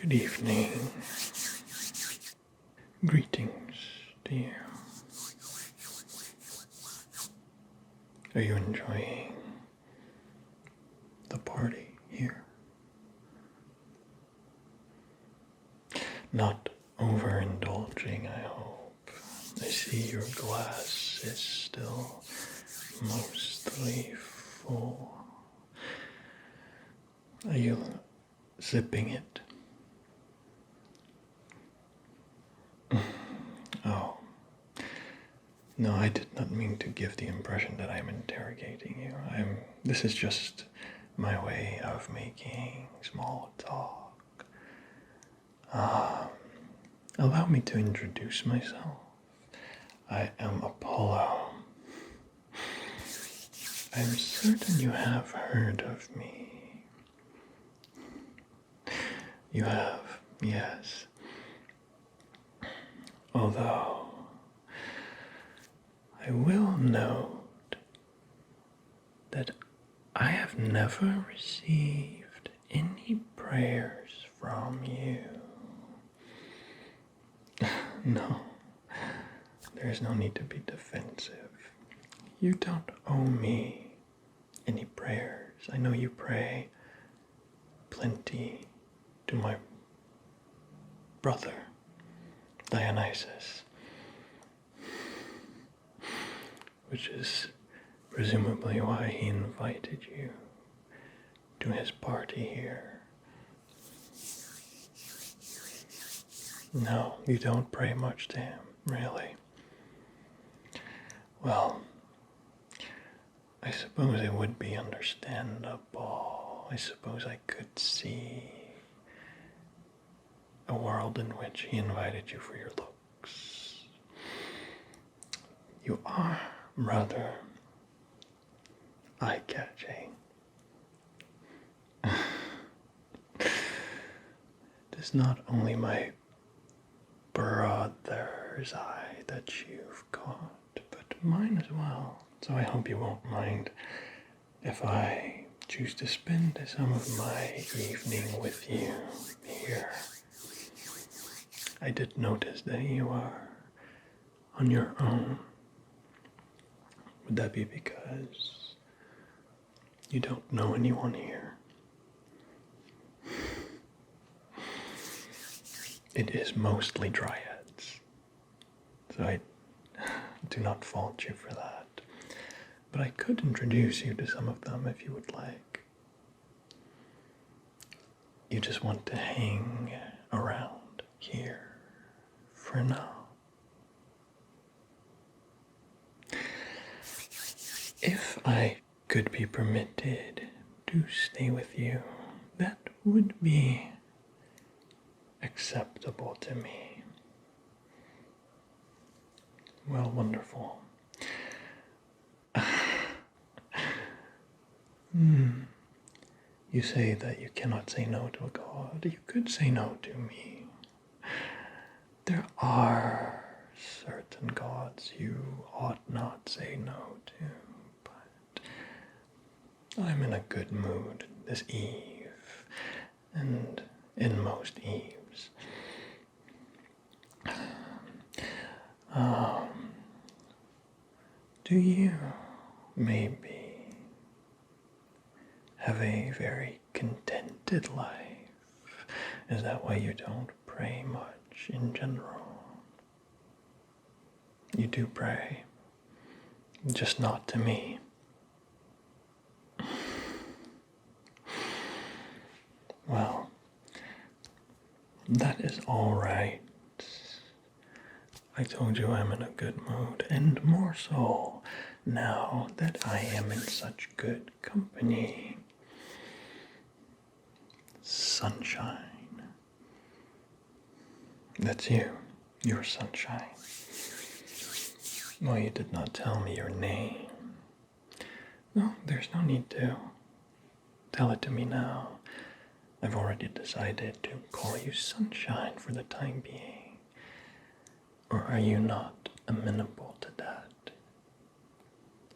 Good evening. Greetings to you. Are you enjoying the party here? Not overindulging, I hope. I see your glass is still mostly full. Are you sipping it? Oh, no, I did not mean to give the impression that I'm interrogating you. This is just my way of making small talk. Allow me to introduce myself. I am Apollo. I'm certain you have heard of me. You have, yes. Although, I will note that I have never received any prayers from you. No, there's no need to be defensive. You don't owe me any prayers. I know you pray plenty to my brother, Dionysus, which is presumably why he invited you to his party here. No, you don't pray much to him, really. Well, I suppose it would be understandable. I suppose I could see a world in which he invited you for your looks. You are rather eye-catching. It is not only my brother's eye that you've caught, but mine as well. So I hope you won't mind if I choose to spend some of my evening with you here. I did notice that you are on your own. Would that be because you don't know anyone here? It is mostly dryads, so I do not fault you for that. But I could introduce you to some of them if you would like. You just want to hang around here for now. If I could be permitted to stay with you, that would be acceptable to me. Well, wonderful. You say that you cannot say no to a god. You could say no to me. There are certain gods you ought not say no to, but I'm in a good mood this eve, and in most eves. Do you maybe have a very contented life? Is that why you don't pray much in general? You do pray, just not to me. Well, that is all right. I told you I'm in a good mood, and more so now that I am in such good company. Sunshine. That's you. You're sunshine. Well, you did not tell me your name. No, there's no need to. Tell it to me now. I've already decided to call you Sunshine for the time being. Or are you not amenable to that?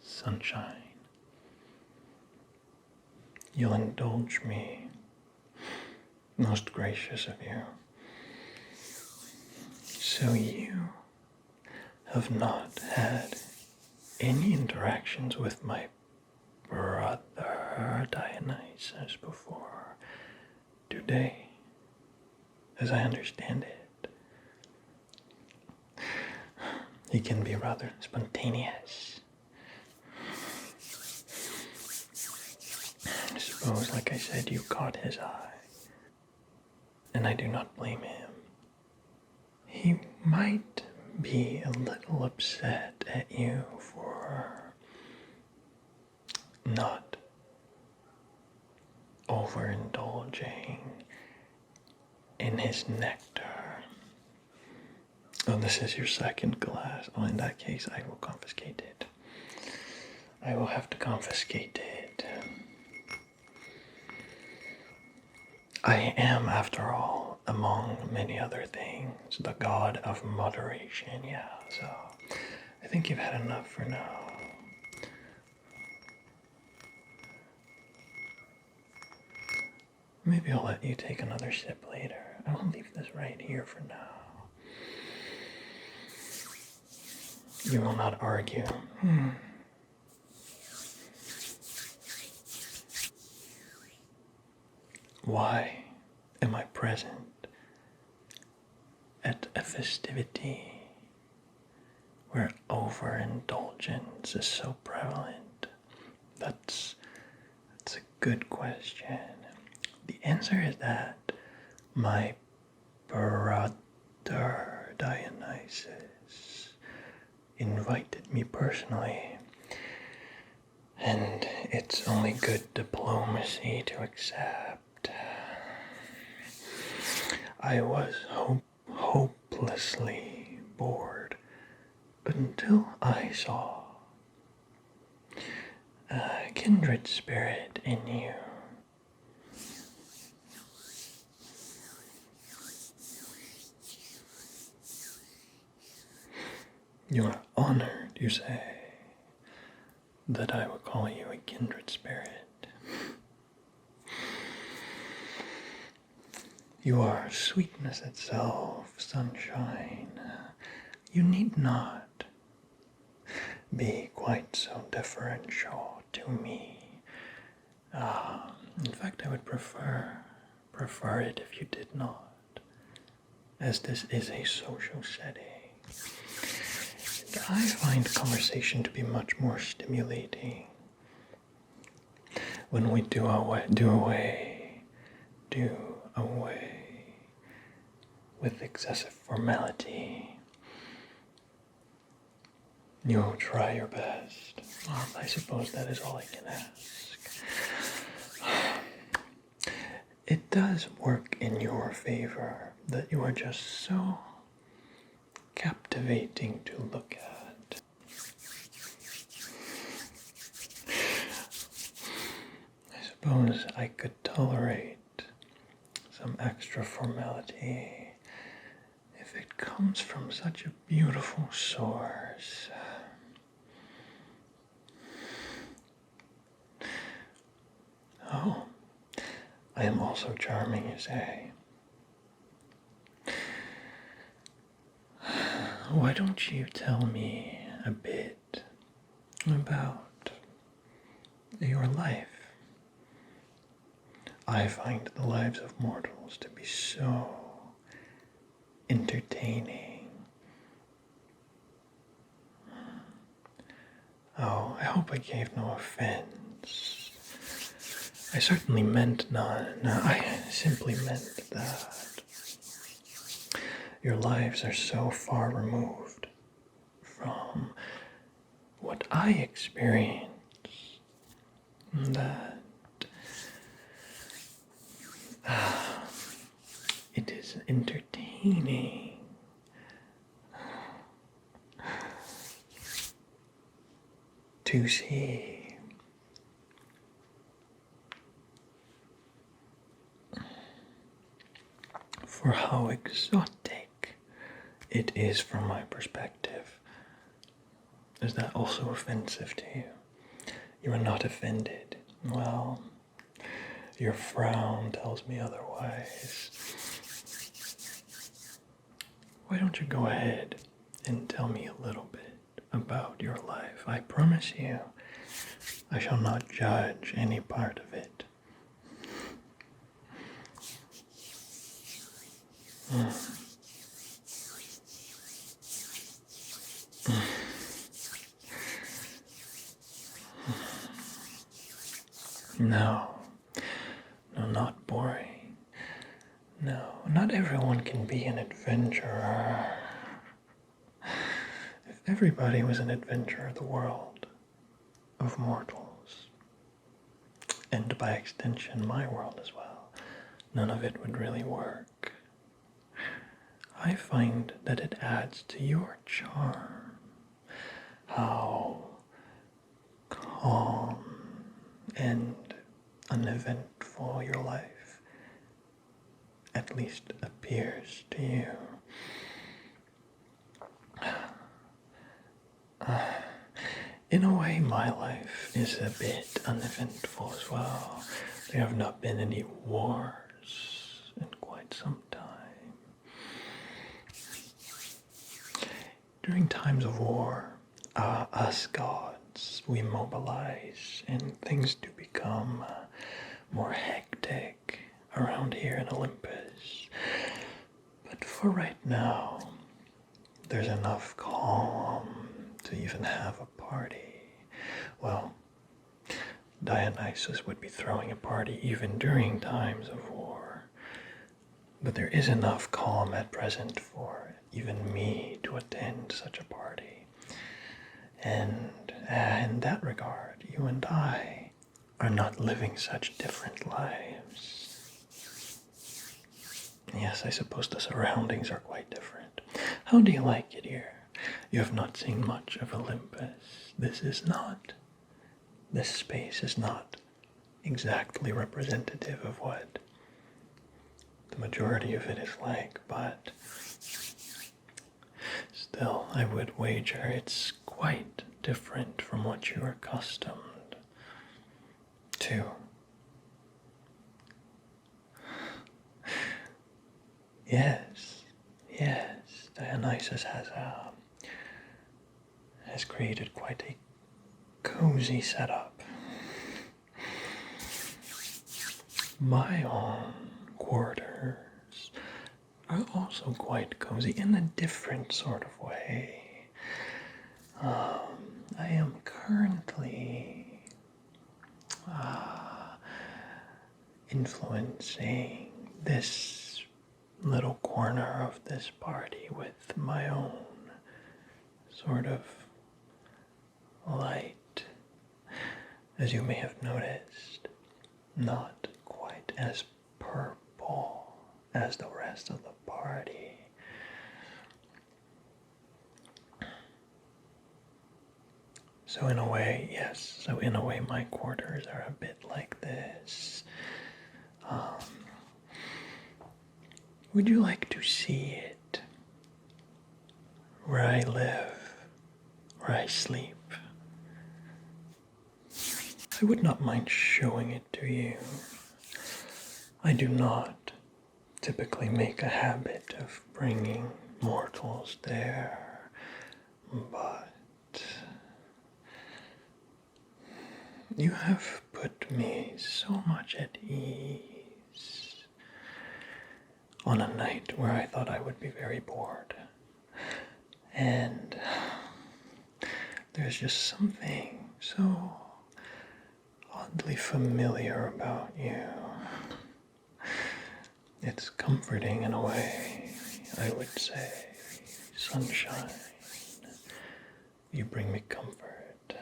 Sunshine. You'll indulge me. Most gracious of you. So you have not had any interactions with my brother Dionysus before today, as I understand it. He can be rather spontaneous. I suppose, like I said, you caught his eye, and I do not blame him. He might be a little upset at you for not overindulging in his nectar. Oh, this is your second glass. Oh, in that case, I will confiscate it. I will have to confiscate it. I am, after all, among many other things, the god of moderation, yeah, so I think you've had enough for now. Maybe I'll let you take another sip later. I will leave this right here for now. You will not argue. Why am I present at a festivity where overindulgence is so prevalent? That's a good question. The answer is that my brother Dionysus invited me personally, and it's only good diplomacy to accept. I was hopelessly bored until I saw a kindred spirit in you. You are honored, you say, that I would call you a kindred spirit. You are sweetness itself, sunshine. You need not be quite so differential to me. In fact, I would prefer it if you did not, as this is a social setting. I find conversation to be much more stimulating when we do away with excessive formality. You try your best. Well, I suppose that is all I can ask. It does work in your favor that you are just so captivating to look at. I suppose I could tolerate some extra formality if it comes from such a beautiful source. Oh, I am also charming, you say. Why don't you tell me a bit about your life? I find the lives of mortals to be so entertaining. Oh, I hope I gave no offense. I certainly meant none. I simply meant that your lives are so far removed from what I experience that it is entertaining to see for how exotic it is from my perspective. Is that also offensive to you? You are not offended. Well, your frown tells me otherwise. otherwise, why don't you go ahead and tell me a little bit about your life? I promise you, I shall not judge any part of it. No, no, not boring. No, not everyone can be an adventurer. If everybody was an adventurer, the world of mortals, and by extension my world as well, none of it would really work. I find that it adds to your charm how calm and uneventful your life at least appears to you. In a way, my life is a bit uneventful as well. There have not been any wars in quite some time. During times of war, us gods, we mobilize and things do become more hectic around here in Olympus. But for right now, there's enough calm to even have a party. Well, Dionysus would be throwing a party even during times of war. But there is enough calm at present for even me to attend such a party. And in that regard, you and I are not living such different lives. Yes, I suppose the surroundings are quite different. How do you like it here? You have not seen much of Olympus. This space is not exactly representative of what the majority of it is like, but still, I would wager it's quite different from what you're accustomed to. Yes, Dionysus has created quite a cozy setup. My own quarters are also quite cozy in a different sort of way. I am currently influencing this little corner of this party with my own sort of light. As you may have noticed, not quite as purple as the rest of the party. So in a way, yes, my quarters are a bit like this. Would you like to see it? Where I live, where I sleep? I would not mind showing it to you. I do not typically make a habit of bringing mortals there, but you have put me so much at ease on a night where I thought I would be very bored. And there's just something so oddly familiar about you. It's comforting in a way, I would say. Sunshine. You bring me comfort.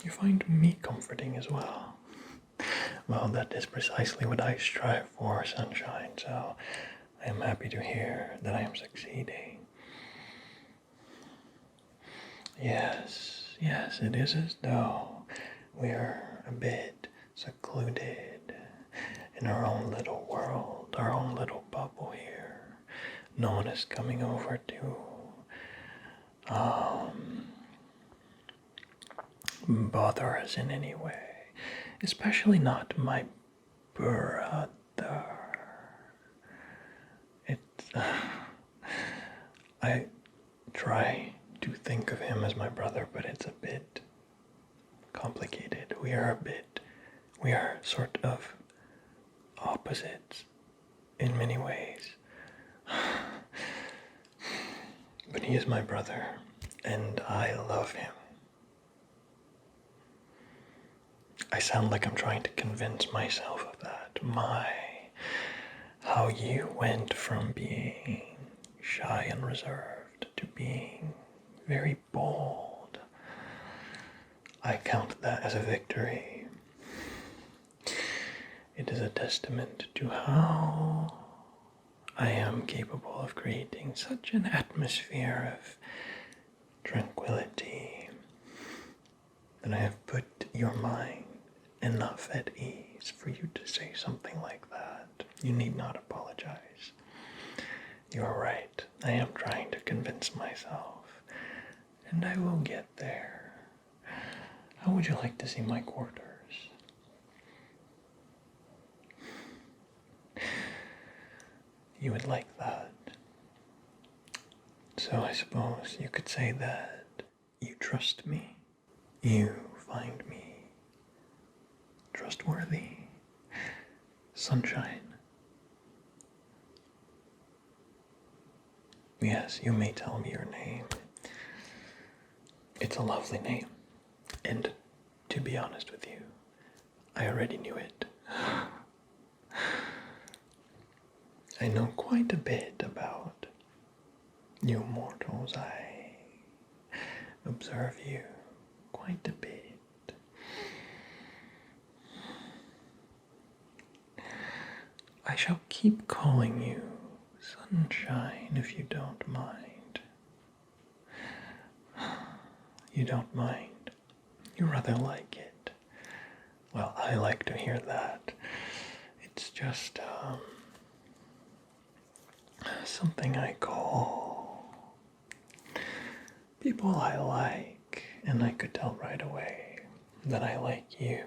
You find me comforting as well. Well, that is precisely what I strive for, sunshine, so I am happy to hear that I am succeeding. Yes, it is as though we are a bit secluded in our own little world, our own little bubble here. No one is coming over to bother us in any way, especially not my brother. It's, I try to think of him as my brother, but it's a bit complicated. We are sort of opposites in many ways. But he is my brother, and I love him. I sound like I'm trying to convince myself of that. How you went from being shy and reserved to being very bold. I count that as a victory. It is a testament to how I am capable of creating such an atmosphere of tranquility that I have put your mind enough at ease for you to say something like that. You need not apologize. You are right. I am trying to convince myself, and I will get there. How would you like to see my quarters? You would like that. So I suppose you could say that you trust me. You find me trustworthy. Sunshine. Yes, you may tell me your name. It's a lovely name. And to be honest with you, I already knew it. I know quite a bit about you mortals. I observe you quite a bit. I shall keep calling you Sunshine if you don't mind. You don't mind. You rather like it. Well, I like to hear that. It's just, something I call people I like, and I could tell right away that I like you.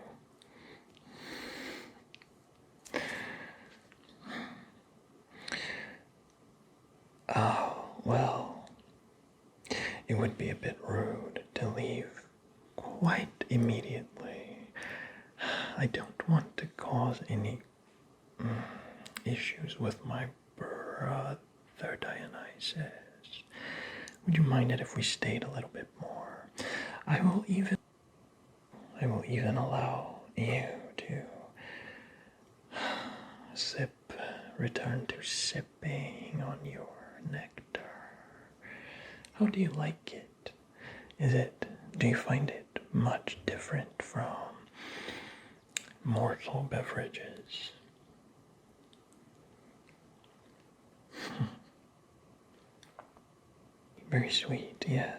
Oh, well, it would be a bit rude to leave quite immediately. I don't want to cause any issues with my brother Dionysus. Would you mind it if we stayed a little bit more? I will even allow you to return to sipping on your nectar. How do you like it? Do you find it much different from mortal beverages? Very sweet, yes.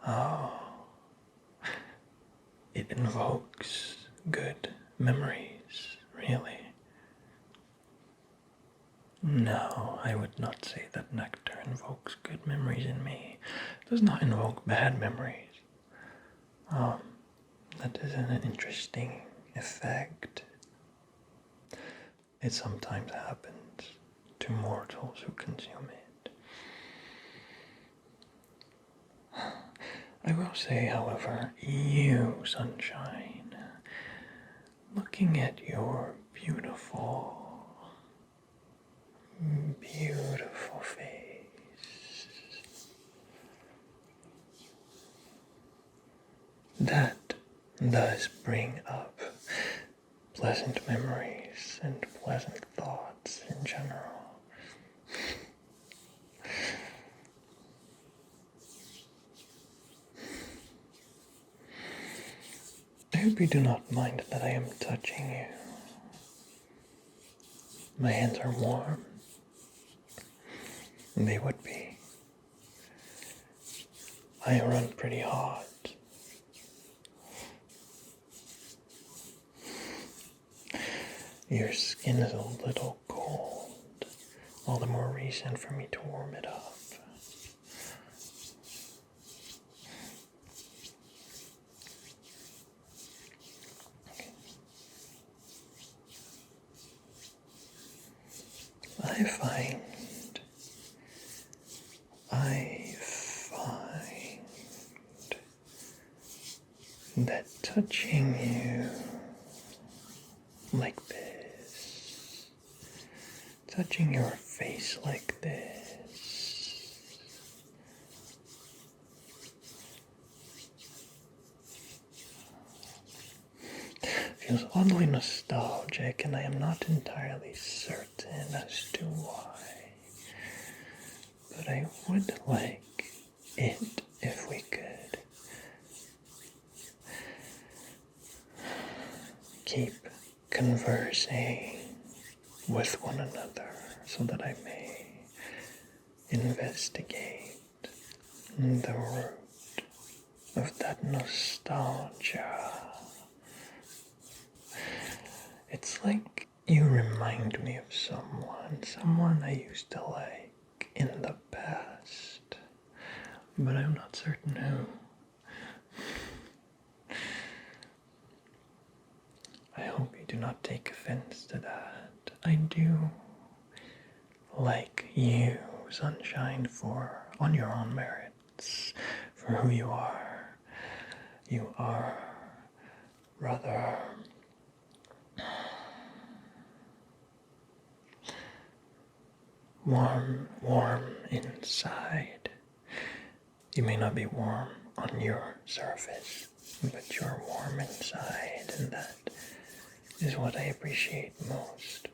Oh, it invokes good memories, really. No, I would not say that nectar invokes good memories in me. It does not invoke bad memories. That is an interesting effect. It sometimes happens to mortals who consume it. I will say, however, you, Sunshine, looking at your beautiful, beautiful face, that does bring up pleasant memories and pleasant thoughts in general. I hope you do not mind that I am touching you. My hands are warm. They would be. I run pretty hot. Your skin is a little cold. All the more reason for me to warm it up. I find that touching you like this, touching your face like this, feels oddly nostalgic, and I am not entirely certain as to why. But I would like it if we could keep conversing with one another so that I may investigate the root of that nostalgia. It's like you remind me of someone I used to like in the past, but I'm not certain who. I hope you do not take offense to that. I do like you, Sunshine, on your own merits, for who you are. You are rather warm inside. You may not be warm on your surface, but you're warm inside, and that is what I appreciate most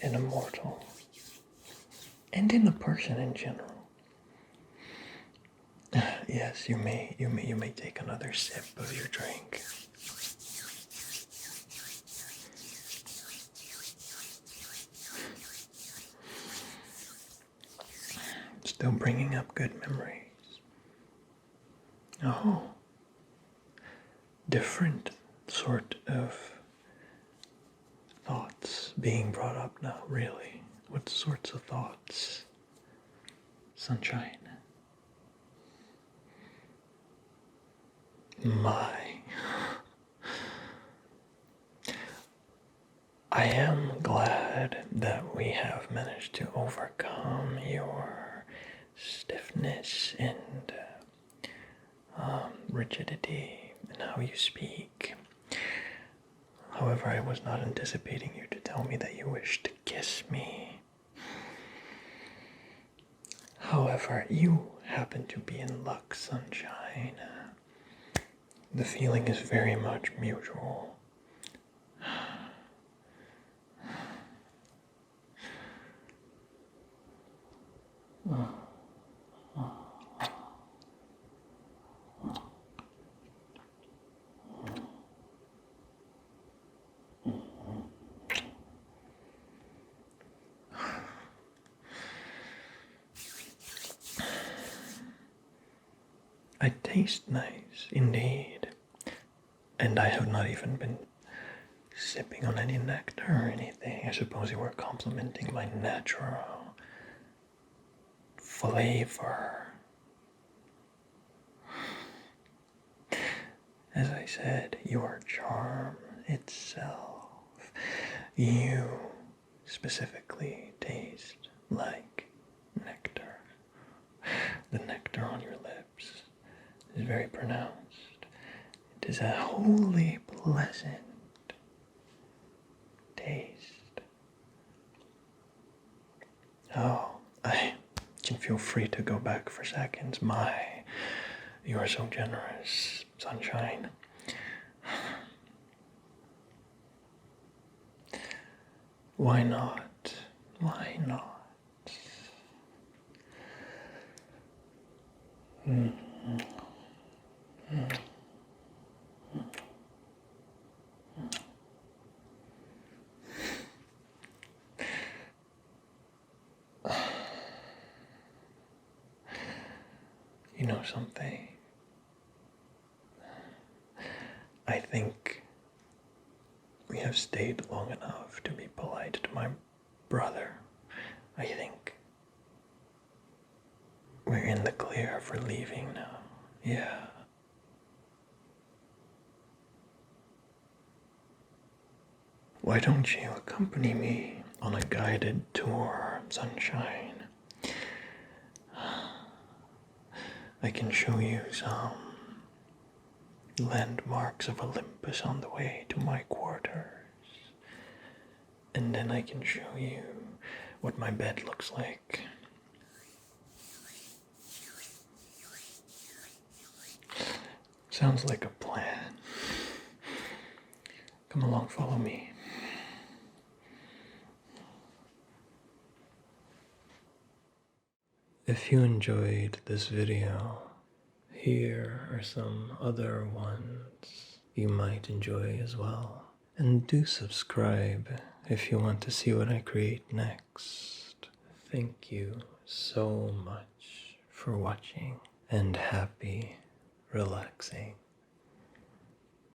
in a mortal and in a person in general. Yes, you may take another sip of your drink. Still bringing up good memories. Oh, different sort of thoughts being brought up now, really. What sorts of thoughts? Sunshine. I am glad that we have managed to overcome your stiffness and rigidity in how you speak. However, I was not anticipating you to tell me that you wished to kiss me. However, you happen to be in luck, Sunshine. The feeling is very much mutual. I taste nice, indeed. And I have not even been sipping on any nectar or anything. I suppose you were complimenting my natural flavor. As I said, your charm itself. You specifically taste like nectar. The nectar on your lips is very pronounced. It is a wholly pleasant taste. Oh, I can feel free to go back for seconds. You are so generous, Sunshine. Why not? Why not? You know something? I think we have stayed long enough to be polite to my brother. I think we're in the clear for leaving now. Yeah. Why don't you accompany me on a guided tour, sunshine. I can show you some landmarks of Olympus on the way to my quarters. And then I can show you what my bed looks like. Sounds like a plan. Come along, follow me. If you enjoyed this video, here are some other ones you might enjoy as well. And do subscribe if you want to see what I create next. Thank you so much for watching, and happy relaxing.